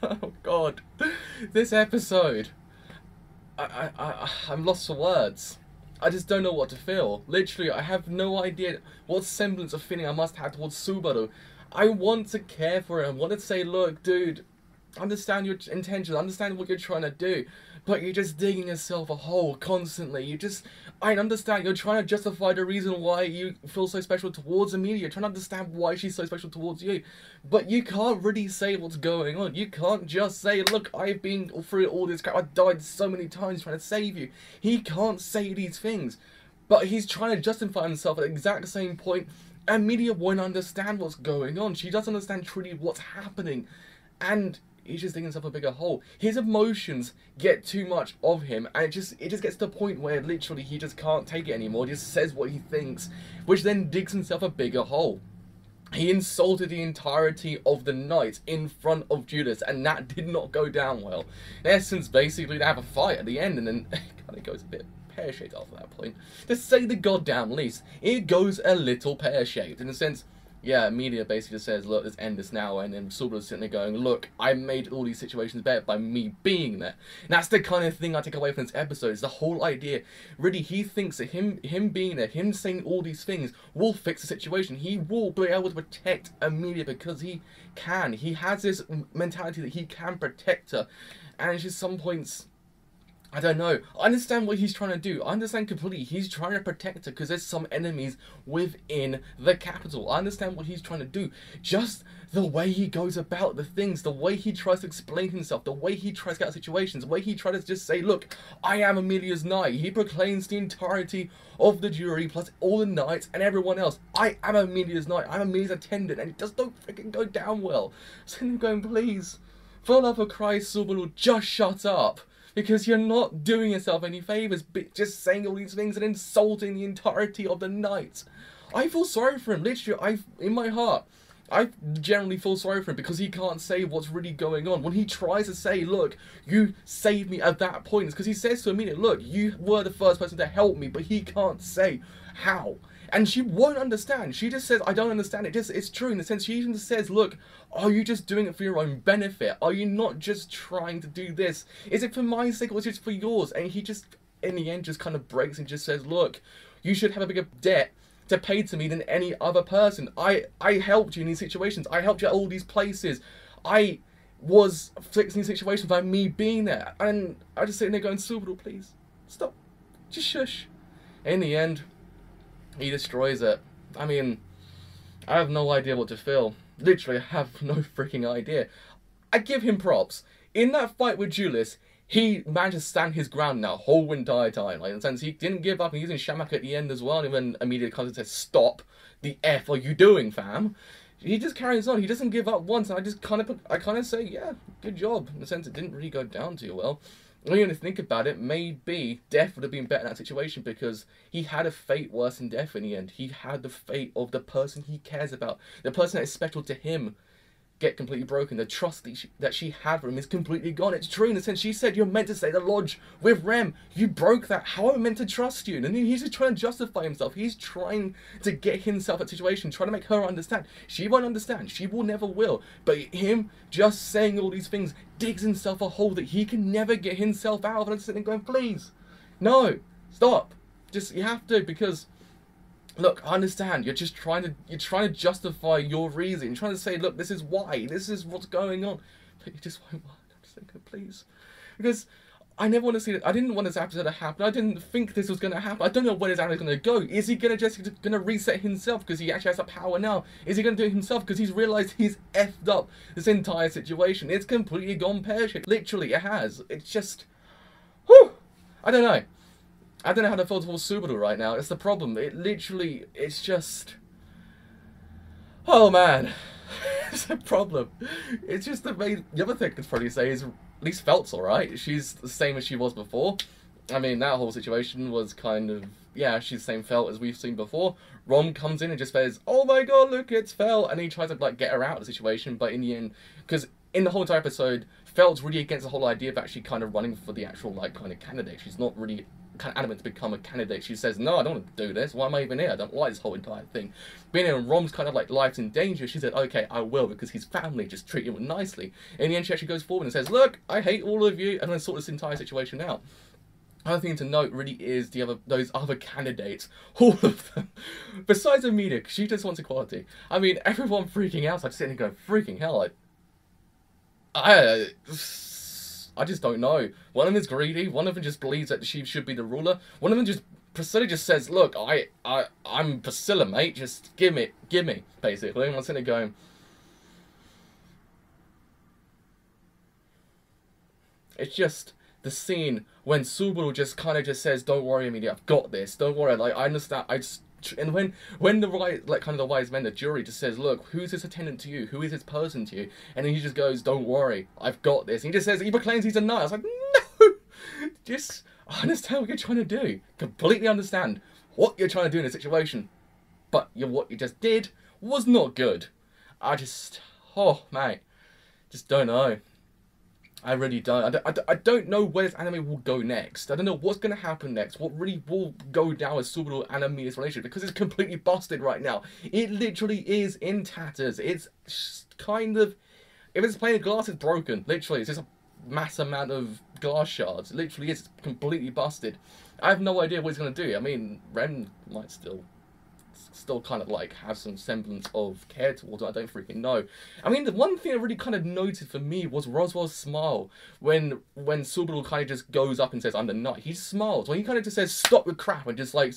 Oh god. This episode. I'm lost for words. I just don't know what to feel. Literally, I have no idea what semblance of feeling I must have towards Subaru. I want to care for him. I want to say, look, dude, I understand your intentions. I understand what you're trying to do. But you're just digging yourself a hole constantly. I understand you're trying to justify the reason why you feel so special towards Emilia. You're trying to understand why she's so special towards you. But you can't really say what's going on. You can't just say, look, I've been through all this crap. I died so many times trying to save you. He can't say these things. But he's trying to justify himself at the exact same point. Emilia won't understand what's going on. She doesn't understand truly what's happening. And he's just digging himself a bigger hole. His emotions get too much of him, and it just gets to the point where literally he just can't take it anymore. He just says what he thinks, which then digs himself a bigger hole. He insulted the entirety of the night in front of Julius, and that did not go down well. In essence, basically, they have a fight at the end, and then it kind of goes a bit pear-shaped after that point. To say the goddamn least, it goes a little pear-shaped, in a sense. Yeah, Emilia basically just says, look, let's end this now, and then Subaru's sitting there going, look, I made all these situations better by me being there. And that's the kind of thing I take away from this episode, is the whole idea. Really, he thinks that him being there, him saying all these things, will fix the situation. He will be able to protect Emilia because he can. He has this mentality that he can protect her. And it's just some points, I don't know. I understand what he's trying to do. I understand completely. He's trying to protect her because there's some enemies within the capital. I understand what he's trying to do. Just the way he goes about the things, the way he tries to explain himself, the way he tries to get out of situations, the way he tries to just say, look, I am Emilia's knight. He proclaims the entirety of the jury plus all the knights and everyone else. I am Emilia's knight. I'm Emilia's attendant, and it just don't freaking go down well. So I'm going, please, for the love of Christ, Subaru, just shut up. Because you're not doing yourself any favours, just saying all these things and insulting the entirety of the night. I feel sorry for him, literally, in my heart. I generally feel sorry for him because he can't say what's really going on. When he tries to say, look, you saved me at that point, it's because he says to Emilia, look, you were the first person to help me, but he can't say how. And she won't understand. She just says, I don't understand it. It's true in the sense she even says, look, are you just doing it for your own benefit? Are you not just trying to do this? Is it for my sake or is it for yours? And he just, in the end, just kind of breaks and just says, look, you should have a bigger debt to pay to me than any other person. I helped you in these situations. I helped you at all these places. I was fixing these situations by me being there. And I just sitting there going, Subaru, please, stop. Just shush. In the end, he destroys it. I mean, I have no idea what to feel. Literally, I have no freaking idea. I give him props. In that fight with Julius, he managed to stand his ground now, whole entire time. Like, in the sense, he didn't give up, and he's in Shamak at the end as well, and when Emilia comes and says, stop, the F are you doing, fam? He just carries on. He doesn't give up once, and I kind of say, yeah, good job. In the sense, it didn't really go down too well. When you think about it, maybe Death would have been better in that situation because he had a fate worse than Death in the end. He had the fate of the person he cares about, the person that is special to him, get completely broken. The trust that she had for him is completely gone. It's true in the sense she said, you're meant to stay at the lodge with Rem. You broke that. How am I meant to trust you? And then he's just trying to justify himself. He's trying to get himself a situation, trying to make her understand. She won't understand. She will never will. But him just saying all these things digs himself a hole that he can never get himself out of. And I'm sitting there going, please, no, stop. Just, you have to, because look, I understand. You're trying to justify your reason. You're trying to say, look, this is why. This is what's going on. But you just won't mind. I'm just thinking, please. Because I never want to see it. I didn't want this episode to happen. I didn't think this was going to happen. I don't know where this episode is going to go. Is he going to reset himself because he actually has the power now? Is he going to do it himself because he's realised he's effed up this entire situation? It's completely gone pear-shaped. Literally, it has. It's just, whew. I don't know. I don't know how to feel towards Subaru right now. It's the problem. It's just, oh man, it's a problem. It's just the other thing I'd probably say is at least Felt's alright. She's the same as she was before. I mean, that whole situation was kind of, yeah, she's the same Felt as we've seen before. Rom comes in and just says, oh my god, look, it's Felt. And he tries to, like, get her out of the situation, but in the end, because in the whole entire episode, Felt's really against the whole idea of actually kind of running for the actual, like, kind of candidate. She's not really adamant to become a candidate. She says, no, I don't want to do this. Why am I even here? I don't like this whole entire thing. Being in Rom's kind of like life's in danger, she said, okay, I will, because his family just treat him nicely. In the end, she actually goes forward and says, look, I hate all of you, and then sort this entire situation out. Another thing to note really is those other candidates, all of them. Besides Emilia, because she just wants equality. I mean, everyone freaking out. So I'm sitting there going, freaking hell, like, I just don't know. One of them is greedy. One of them just believes that she should be the ruler. One of them just Priscilla just says, look, I'm Priscilla, mate. Just give me, basically. And I'm sitting there going, it's just the scene when Subaru just kind of just says, don't worry, Emilia, I've got this. Don't worry, like, I understand. And when the wise men, the jury, just says, look, who's this attendant to you? Who is this person to you? And then he just goes, don't worry, I've got this. And he just says, he proclaims he's a knight. I was like, no! Just understand what you're trying to do. Completely understand what you're trying to do in a situation. But what you just did was not good. Oh, mate. Just don't know. I really don't. I don't know where this anime will go next. I don't know what's going to happen next. What really will go down with Subaru and Emilia's relationship, because it's completely busted right now. It literally is in tatters. It's kind of... If it's playing glass, it's broken. Literally, it's just a mass amount of glass shards. It literally is. It's completely busted. I have no idea what he's going to do. I mean, Ren might still kind of like have some semblance of care towards it. I don't freaking know. I mean, the one thing I really kind of noted for me was Roswell's smile when Subaru kind of just goes up and says, I'm the knight. He smiles when he kind of just says, stop the crap, and just like,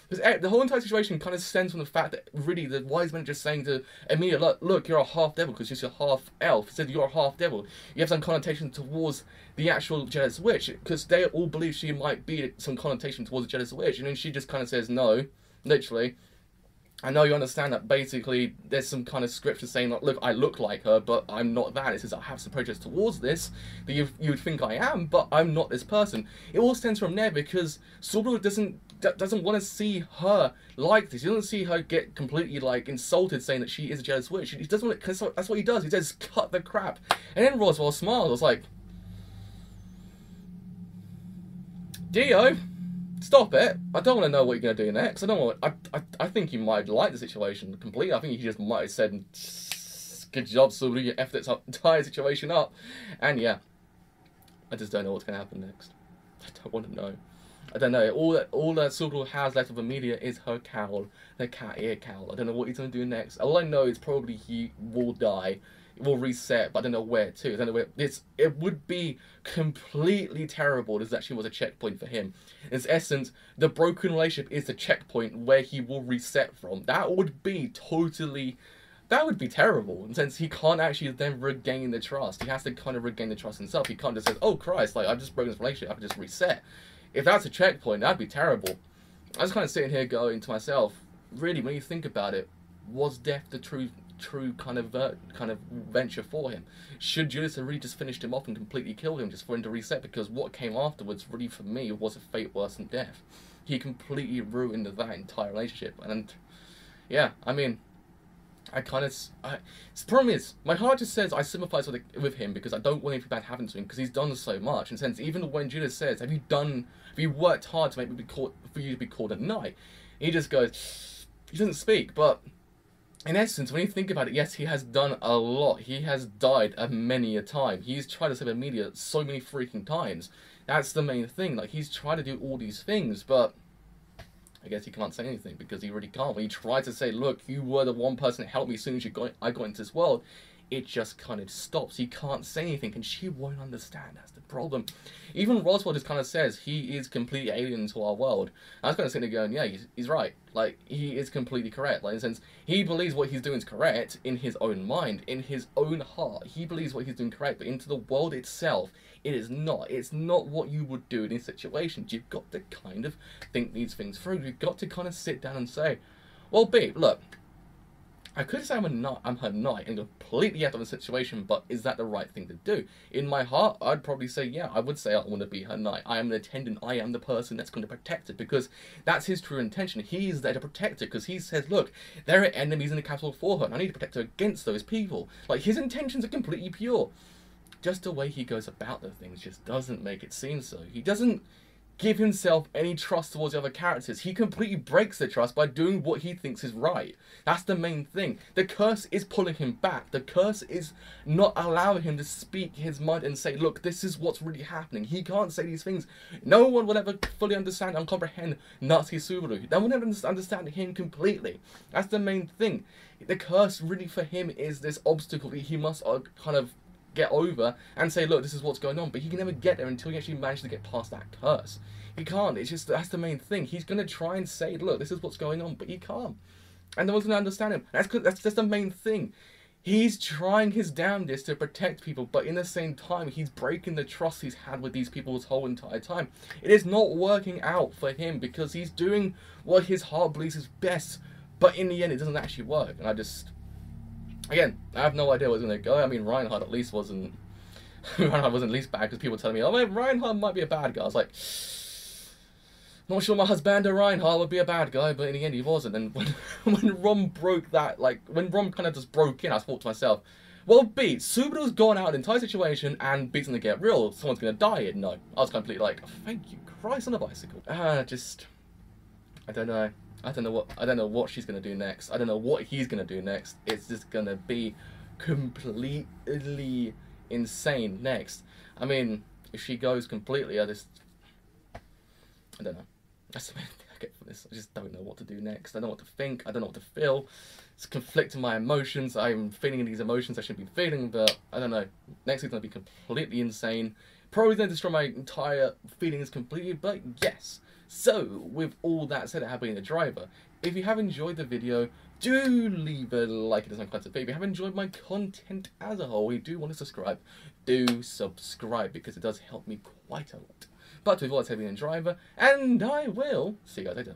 because the whole entire situation kind of stems from the fact that really the wise men are just saying to Emilia, look, you're a half devil because you're half elf. He said you're a half devil. You have some connotation towards the actual jealous witch, because they all believe she might be some connotation towards the jealous witch, and then she just kind of says no, literally. I know you understand that basically there's some kind of scripture saying, like, look, I look like her, but I'm not that. It says I have some prejudice towards this, that you would think I am, but I'm not this person. It all stems from there because Subaru doesn't want to see her like this. He doesn't see her get completely, like, insulted saying that she is a jealous witch. He doesn't want it, because that's what he does. He says, cut the crap. And then Roswell smiles. I was like, Dio, stop it. I don't want to know what you're going to do next. I think you might like the situation completely. I think he just might have said, good job, Subaru, you effed this entire situation up. And yeah, I just don't know what's going to happen next. I don't want to know. I don't know. All that Subaru has left of Emilia is her cowl, the cat ear cowl. I don't know what he's going to do next. All I know is probably he will die. It will reset, but I don't know where to. I don't know where. It would be completely terrible. This actually was a checkpoint for him. In its essence, the broken relationship is the checkpoint where he will reset from. That would be totally... That would be terrible, in the sense he can't actually then regain the trust. He has to kind of regain the trust himself. He can't just say, oh Christ, like, I've just broken this relationship, I can just reset. If that's a checkpoint, that'd be terrible. I was kind of sitting here going to myself, really, when you think about it, was death the true kind of venture for him? Should Judas have really just finished him off and completely killed him just for him to reset? Because what came afterwards, really for me, was a fate worse than death. He completely ruined that entire relationship. And yeah, I mean, the problem is, my heart just says I sympathise with him because I don't want anything bad happen to him because he's done so much. In a sense, even when Judas says, have you worked hard to make me for you to be called a knight? He just goes, he doesn't speak, but in essence, when you think about it, yes, he has done a lot. He has died many a time. He's tried to save Emilia so many freaking times. That's the main thing. Like, he's tried to do all these things, but I guess he can't say anything because he really can't. When he tried to say, look, you were the one person that helped me as soon as I got into this world, it just kind of stops. He can't say anything, and she won't understand. That's the problem. Even Roswell just kind of says he is completely alien to our world. I was kind of sitting there going, yeah, he's right. Like, he is completely correct. Like, in a sense, he believes what he's doing is correct in his own mind, in his own heart. He believes what he's doing correct, but into the world itself, it is not. It's not what you would do in these situations. You've got to kind of think these things through. You've got to kind of sit down and say, well, babe, look, I could say I'm her knight and completely out of the situation, but is that the right thing to do? In my heart, I'd probably say, yeah, I would say I want to be her knight. I am an attendant. I am the person that's going to protect her, because that's his true intention. He is there to protect her, because he says, look, there are enemies in the capital for her, and I need to protect her against those people. Like, his intentions are completely pure. Just the way he goes about the things just doesn't make it seem so. He doesn't give himself any trust towards the other characters. He completely breaks the trust by doing what he thinks is right. That's the main thing. The curse is pulling him back. The curse is not allowing him to speak his mind and say, look, this is what's really happening. He can't say these things. No one will ever fully understand and comprehend Natsuki Subaru. No one will ever understand him completely. That's the main thing. The curse really for him is this obstacle that he must kind of get over and say, look, this is what's going on. But he can never get there until he actually manages to get past that curse. He can't. It's just, that's the main thing. He's going to try and say, look, this is what's going on, but he can't. And no one's going to understand him. That's the main thing. He's trying his damnedest to protect people, but in the same time, he's breaking the trust he's had with these people this whole entire time. It is not working out for him because he's doing what his heart believes is best, but in the end, it doesn't actually work. And I just... Again, I have no idea what's going to go. I mean, Reinhardt at least wasn't... Reinhardt wasn't least bad because people were telling me, oh, man, Reinhardt might be a bad guy. I was like, not sure my husband Reinhardt would be a bad guy, but in the end he wasn't. And when Rom broke that, like, when Rom kind of just broke in, I thought to myself, well, Beat, Subaru's gone out in the entire situation and Beat's going to get real. Someone's going to die here. No. I was completely like, oh, thank you, Christ on a bicycle. Just... I don't know. I don't know what she's gonna do next. I don't know what he's gonna do next. It's just gonna be completely insane next. I mean, if she goes completely, I don't know. That's the main thing I get from this. I just don't know what to do next. I don't know what to think. I don't know what to feel. It's conflicting my emotions. I'm feeling these emotions I shouldn't be feeling, but I don't know. Next week's gonna be completely insane. Probably gonna destroy my entire feelings completely, but yes. So, with all that said, I have been the driver. If you have enjoyed the video, do leave a like and subscribe. If you have enjoyed my content as a whole, you do want to subscribe, do subscribe because it does help me quite a lot. But with all that said, I've been the driver, and I will see you guys later.